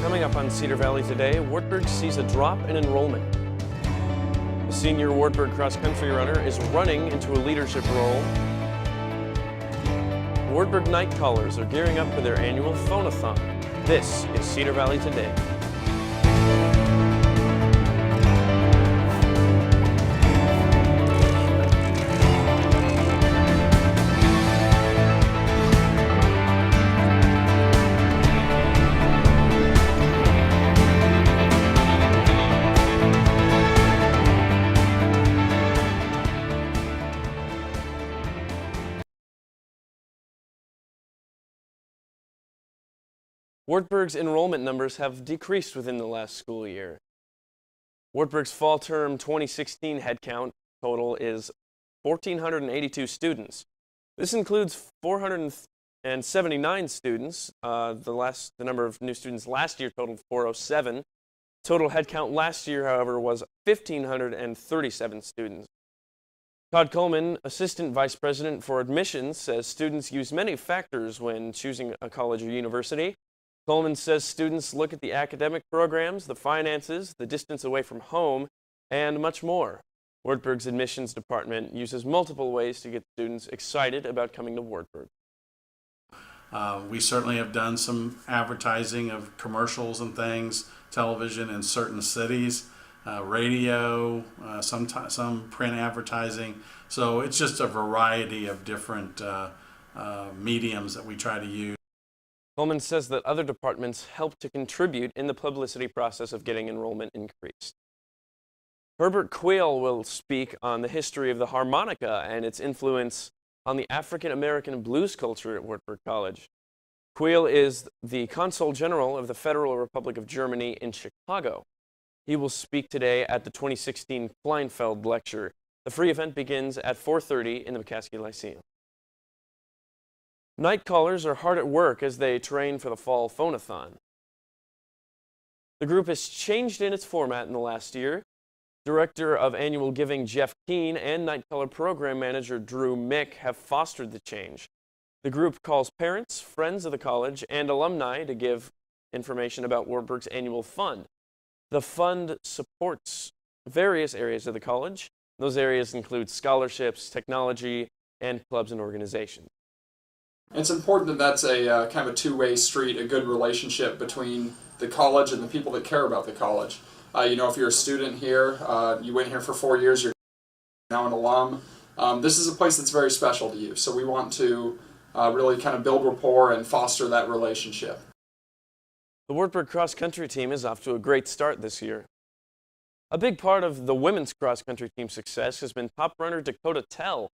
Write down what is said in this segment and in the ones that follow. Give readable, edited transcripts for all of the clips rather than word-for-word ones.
Coming up on Cedar Valley today, Wartburg sees a drop in enrollment. The senior Wartburg cross-country runner is running into a leadership role. Wartburg night callers are gearing up for their annual phone-a-thon. This is Cedar Valley Today. Wartburg's enrollment numbers have decreased within the last school year. Wartburg's fall term 2016 headcount total is 1,482 students. This includes 479 students. The number of new students last year totaled 407. Total headcount last year, however, was 1,537 students. Todd Coleman, Assistant Vice President for Admissions, says students use many factors when choosing a college or university. Coleman says students look at the academic programs, the finances, the distance away from home, and much more. Wartburg's admissions department uses multiple ways to get students excited about coming to Wartburg. We certainly have done some advertising of commercials and things, television in certain cities, radio, some print advertising. So it's just a variety of different mediums that we try to use. Coleman says that other departments help to contribute in the publicity process of getting enrollment increased. Herbert Quayle will speak on the history of the harmonica and its influence on the African-American blues culture at Wartburg College. Quayle is the Consul General of the Federal Republic of Germany in Chicago. He will speak today at the 2016 Kleinfeld Lecture. The free event begins at 4:30 in the McCaskey Lyceum. Night callers are hard at work as they train for the fall phone-a-thon. The group has changed in its format in the last year. Director of Annual Giving Jeff Keene and Night Caller Program Manager Drew Mick have fostered the change. The group calls parents, friends of the college, and alumni to give information about Wartburg's annual fund. The fund supports various areas of the college. Those areas include scholarships, technology, and clubs and organizations. It's important that that's a kind of a two-way street, a good relationship between the college and the people that care about the college. If you're a student here, you went here for 4 years, you're now an alum. This is a place that's very special to you, so we want to really kind of build rapport and foster that relationship. The Wartburg cross-country team is off to a great start this year. A big part of the women's cross-country team's success has been top runner Dakota Tell.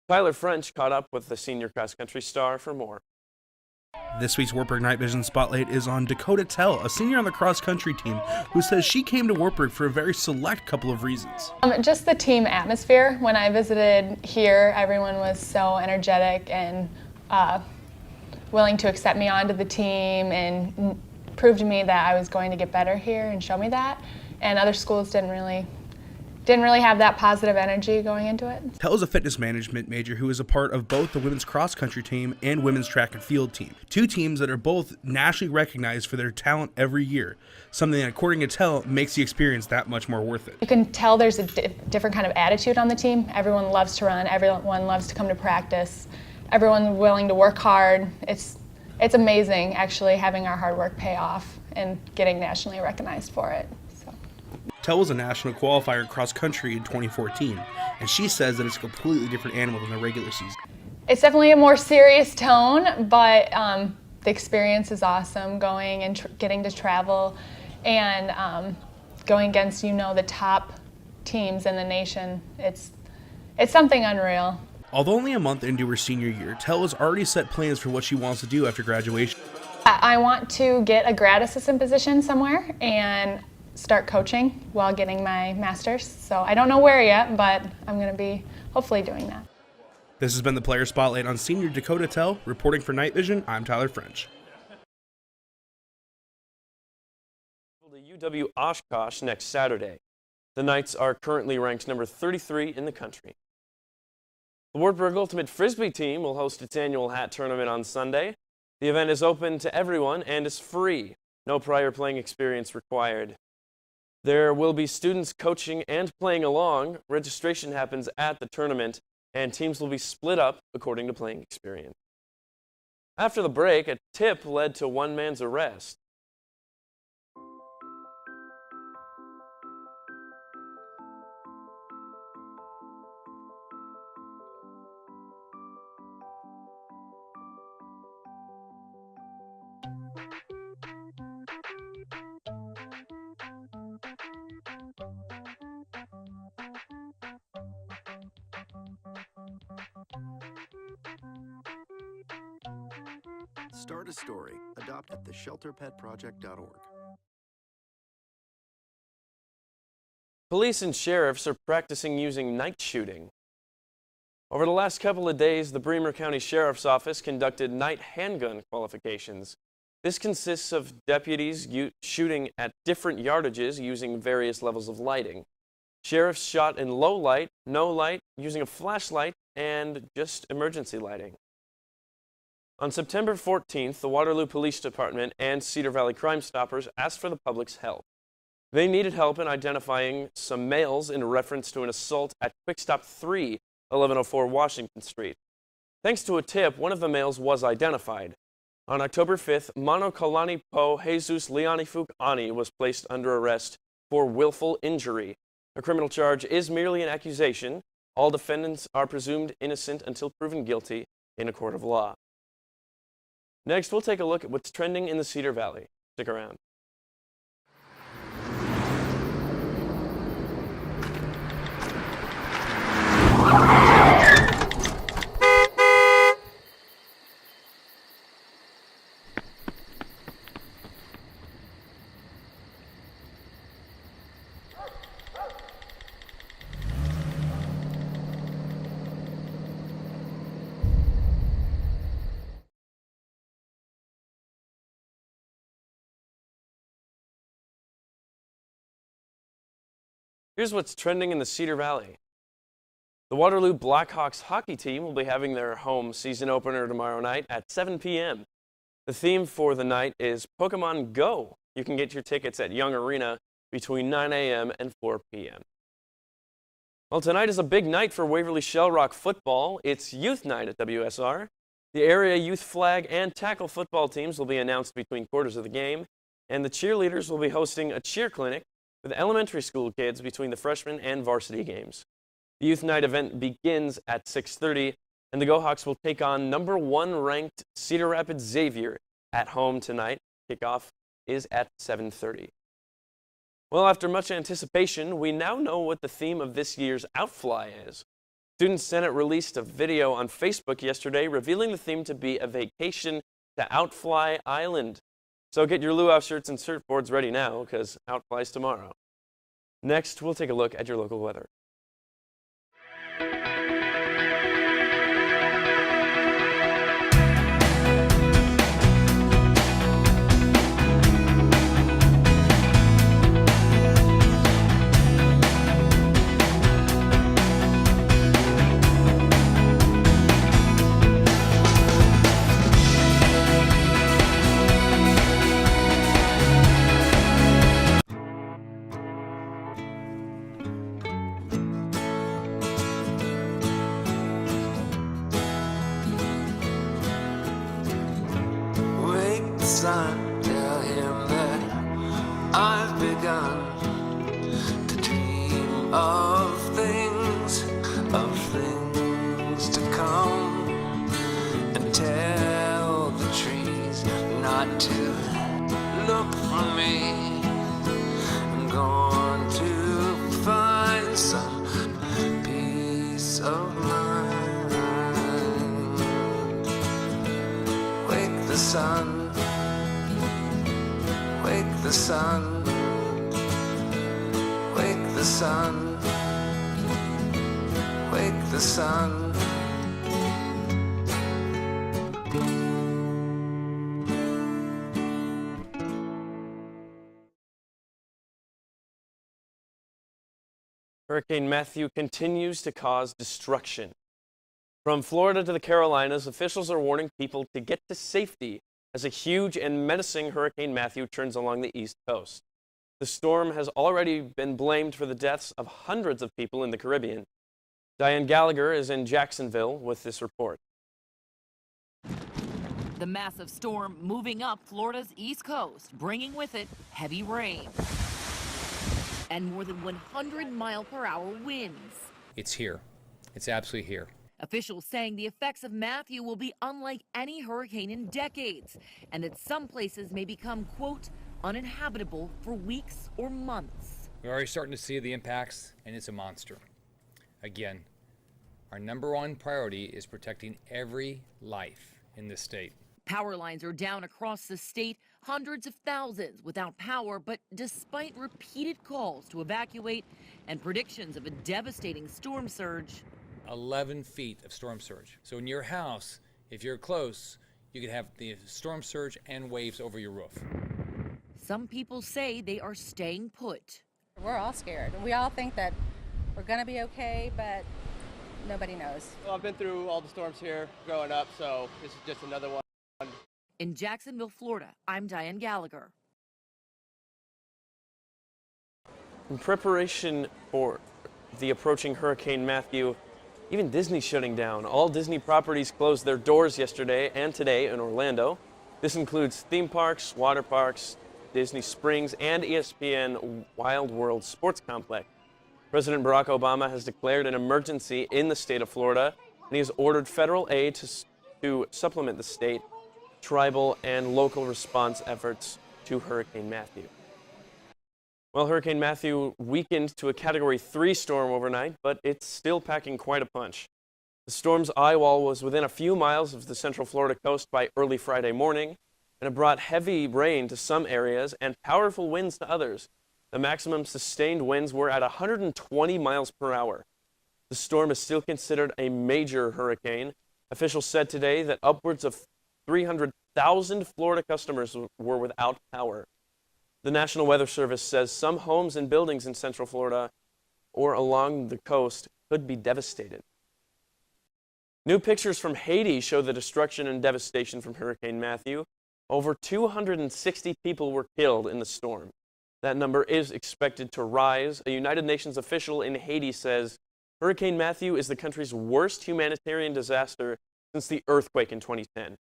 Tyler French caught up with the senior cross-country star for more. This week's Wartburg Night Vision Spotlight is on Dakota Tell, a senior on the cross-country team, who says she came to Wartburg for a very select couple of reasons. Just the team atmosphere. When I visited here, everyone was so energetic and willing to accept me onto the team and prove to me that I was going to get better here and show me that. And other schools didn't really have that positive energy going into it. Tell is a fitness management major who is a part of both the women's cross-country team and women's track and field team, two teams that are both nationally recognized for their talent every year, something that, according to Tell, makes the experience that much more worth it. You can tell there's a different kind of attitude on the team. Everyone loves to run, everyone loves to come to practice, everyone's willing to work hard. It's amazing, actually, having our hard work pay off and getting nationally recognized for it. Tell was a national qualifier cross-country in 2014, and she says that it's a completely different animal than the regular season. It's definitely a more serious tone, but the experience is awesome, going and getting to travel and going against, the top teams in the nation. It's something unreal. Although only a month into her senior year, Tell has already set plans for what she wants to do after graduation. I want to get a grad assistant position somewhere and start coaching while getting my master's. So I don't know where yet, but I'm going to be hopefully doing that. This has been the Player Spotlight on senior Dakota Tell. Reporting for Night Vision, I'm Tyler French. The UW Oshkosh next Saturday. The Knights are currently ranked number 33 in the country. The Wartburg Ultimate Frisbee team will host its annual hat tournament on Sunday. The event is open to everyone and is free. No prior playing experience required. There will be students coaching and playing along. Registration happens at the tournament, and teams will be split up according to playing experience. After the break, a tip led to one man's arrest. Start a story. Adopt at theshelterpetproject.org. Police and sheriffs are practicing using night shooting. Over the last couple of days, the Bremer County Sheriff's Office conducted night handgun qualifications. This consists of deputies shooting at different yardages using various levels of lighting. Sheriffs shot in low light, no light, using a flashlight, and just emergency lighting. On September 14th, the Waterloo Police Department and Cedar Valley Crime Stoppers asked for the public's help. They needed help in identifying some males in reference to an assault at Quick Stop 3, 1104 Washington Street. Thanks to a tip, one of the males was identified. On October 5th, Manokalani Po Jesus Leonifuk Ani was placed under arrest for willful injury. A criminal charge is merely an accusation. All defendants are presumed innocent until proven guilty in a court of law. Next, we'll take a look at what's trending in the Cedar Valley. Stick around. Here's what's trending in the Cedar Valley. The Waterloo Blackhawks hockey team will be having their home season opener tomorrow night at 7 p.m. The theme for the night is Pokemon Go. You can get your tickets at Young Arena between 9 a.m. and 4 p.m. Well, tonight is a big night for Waverly Shell Rock football. It's youth night at WSR. The area youth flag and tackle football teams will be announced between quarters of the game, and the cheerleaders will be hosting a cheer clinic with elementary school kids between the freshman and varsity games. The youth night event begins at 6:30, and the GoHawks will take on number 1 ranked Cedar Rapids Xavier at home tonight. Kickoff is at 7:30. Well, after much anticipation, we now know what the theme of this year's Outfly is. Student Senate released a video on Facebook yesterday revealing the theme to be a vacation to Outfly Island. So get your luau shirts and surfboards ready now, because Outfly's tomorrow. Next, we'll take a look at your local weather. Son, tell him that I've begun to dream of things to come, and tell the trees not to look for me. I'm going to find some peace of mind. Wake the sun. Wake the sun, wake the sun, wake the sun. Hurricane Matthew continues to cause destruction. From Florida to the Carolinas, officials are warning people to get to safety as a huge and menacing Hurricane Matthew turns along the east coast. The storm has already been blamed for the deaths of hundreds of people in the Caribbean. Diane Gallagher is in Jacksonville with this report. The massive storm moving up Florida's east coast, bringing with it heavy rain and more than 100-mile-per-hour winds. It's here. It's absolutely here. Officials saying the effects of Matthew will be unlike any hurricane in decades, and that some places may become, quote, uninhabitable for weeks or months. We're already starting to see the impacts, and it's a monster. Again, our number one priority is protecting every life in this state. Power lines are down across the state, hundreds of thousands without power, but despite repeated calls to evacuate and predictions of a devastating storm surge. 11 feet of storm surge. So in your house, if you're close, you could have the storm surge and waves over your roof. Some people say they are staying put. We're all scared. We all think that we're going to be okay, but nobody knows. Well, I've been through all the storms here growing up, so this is just another one. In Jacksonville, Florida, I'm Diane Gallagher. In preparation for the approaching Hurricane Matthew, even Disney's shutting down. All Disney properties closed their doors yesterday and today in Orlando. This includes theme parks, water parks, Disney Springs, and ESPN Wild World Sports Complex. President Barack Obama has declared an emergency in the state of Florida, and he has ordered federal aid to supplement the state, tribal, and local response efforts to Hurricane Matthew. Well, Hurricane Matthew weakened to a Category 3 storm overnight, but it's still packing quite a punch. The storm's eye wall was within a few miles of the central Florida coast by early Friday morning, and it brought heavy rain to some areas and powerful winds to others. The maximum sustained winds were at 120 miles per hour. The storm is still considered a major hurricane. Officials said today that upwards of 300,000 Florida customers were without power. The National Weather Service says some homes and buildings in Central Florida or along the coast could be devastated. New pictures from Haiti show the destruction and devastation from Hurricane Matthew. Over 260 people were killed in the storm. That number is expected to rise. A United Nations official in Haiti says Hurricane Matthew is the country's worst humanitarian disaster since the earthquake in 2010.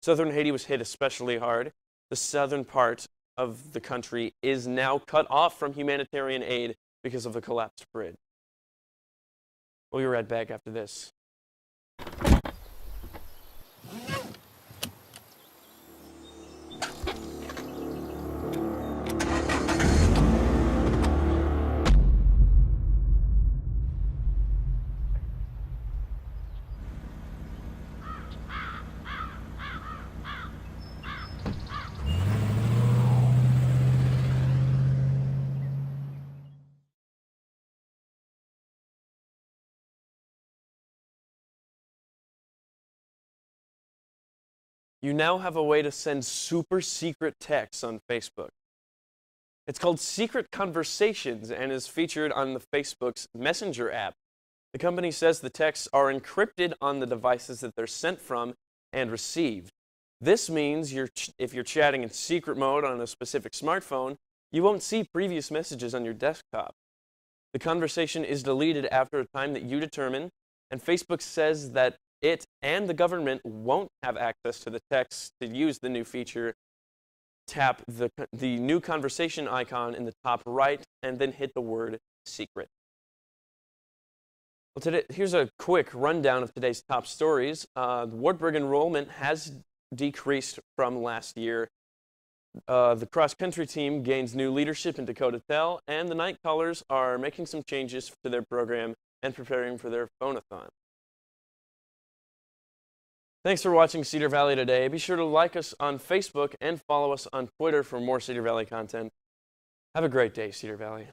Southern Haiti was hit especially hard. The southern part of the country is now cut off from humanitarian aid because of the collapsed bridge. We'll be right back after this. You now have a way to send super secret texts on Facebook. It's called Secret Conversations and is featured on the Facebook's Messenger app. The company says the texts are encrypted on the devices that they're sent from and received. This means if you're chatting in secret mode on a specific smartphone, you won't see previous messages on your desktop. The conversation is deleted after a time that you determine, and Facebook says that it and the government won't have access to the text to use the new feature. Tap the new conversation icon in the top right and then hit the word secret. Well, here's a quick rundown of today's top stories. Wartburg enrollment has decreased from last year. The cross-country team gains new leadership in Dakota Tell, and the Night Callers are making some changes to their program and preparing for their phone-a-thon. Thanks for watching Cedar Valley Today. Be sure to like us on Facebook and follow us on Twitter for more Cedar Valley content. Have a great day, Cedar Valley.